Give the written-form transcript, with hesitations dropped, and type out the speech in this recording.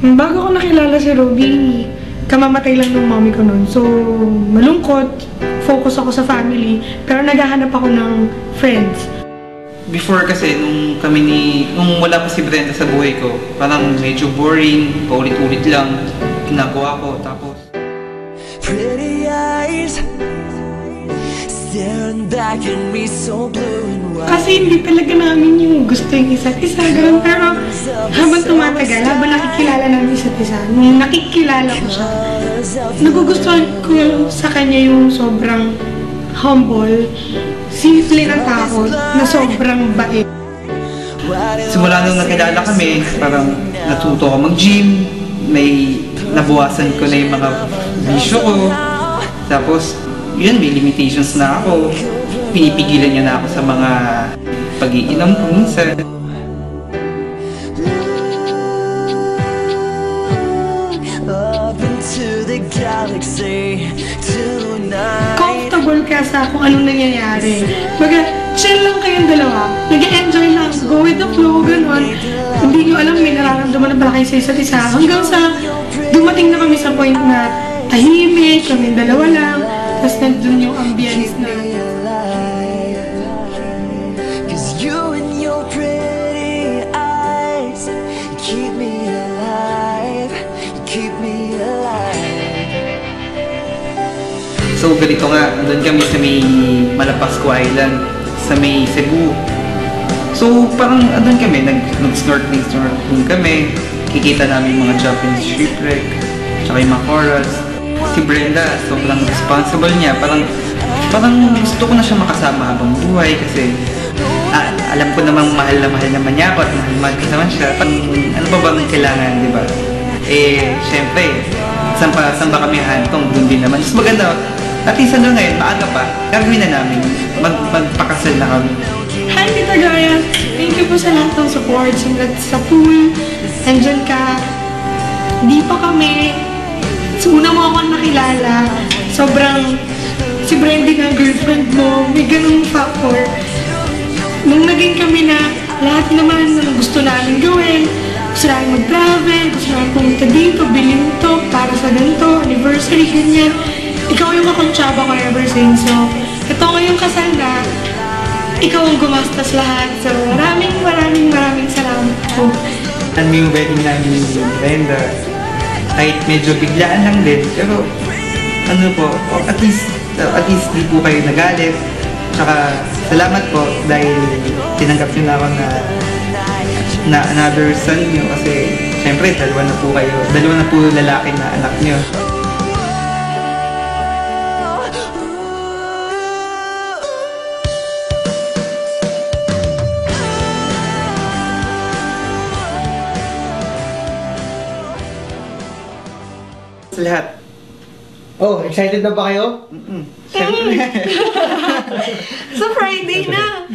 Bago ko nakilala si Ruby, kamamatay lang ng mommy ko noon. So, malungkot, focus ako sa family, pero naghahanap ako ng friends. Before kasi, nung wala pa si Brenda sa buhay ko, parang medyo boring, paulit-ulit lang, ginagawa ko, tapos... Pretty eyes staring back at me so blue and white. Kasi hindi talaga namin yung gusto yung isa't isa, ganun. Pero habang tumatagal, habang nakikilala namin isa't isa, nung nakikilala ko siya, nagugustuhan ko sa kanya yung sobrang humble, simple na tao, na sobrang bait. Simula nung nakilala kami, parang natuto ko mag-gym, may nabuwasan ko na yung mga bisyo ko. Tapos, yun, may limitations na ako. Pinipigilan niya na ako sa mga pag-iinom ko minsan. Comfortable ka sa kung anong nangyayari. Baga, chill lang kayong dalawa. Nag-enjoy lang. Go with the flow, gano'n. Hindi nyo alam, may nararamdaman na pala kayo sa isa't isa. Hanggang sa dumating na kami sa point na tahimik, kami dalawa lang. Tapos nandun yung ambience na. So, ganito nga, doon kami sa may Malapascua Island, sa may Cebu. So, parang doon kami, nag-snorkeling kami, kikita namin mga Japanese shipwreck, tsaka yung mga corals. Si Brenda, sobrang responsible niya, parang gusto ko na siya makasama habang buhay kasi alam ko namang mahal naman niya ako at mahal ko naman siya. Ano ba bang kailangan, di ba? Eh, syempre, saan ba kami hantong? Doon din naman. Mas maganda, at least hanggang ngayon, maaga pa, gagawin na namin, magpakasal na kami. Hi, Tita Gaya! Thank you po sa lahat ng support. Sa pool, andyan ka. Di pa kami. So, una mo akong nakilala. Sobrang, si Brandy nga, girlfriend mo, may ganung factor. Nung naging kami na, lahat naman ng gusto namin gawin, gusto namin mag-travel, gusto namin pumunta dito, bilhin to, para sa ganito, anniversary, ganyan. Ikaw yung kakontsaba ko ever since. So, ito ngayong kasal na, ikaw ang gumastos lahat. So, maraming salamat po. Ano yung wedding namin ni Brenda, kahit medyo biglaan lang din, pero ano po, at least di po kayo nagalit. Tsaka, salamat po dahil tinanggap nyo na ako na another son nyo kasi syempre, dalawa na po lalaki na anak nyo. Lahat. Oh, excited na ba kayo? Siyempre. Sa Friday na!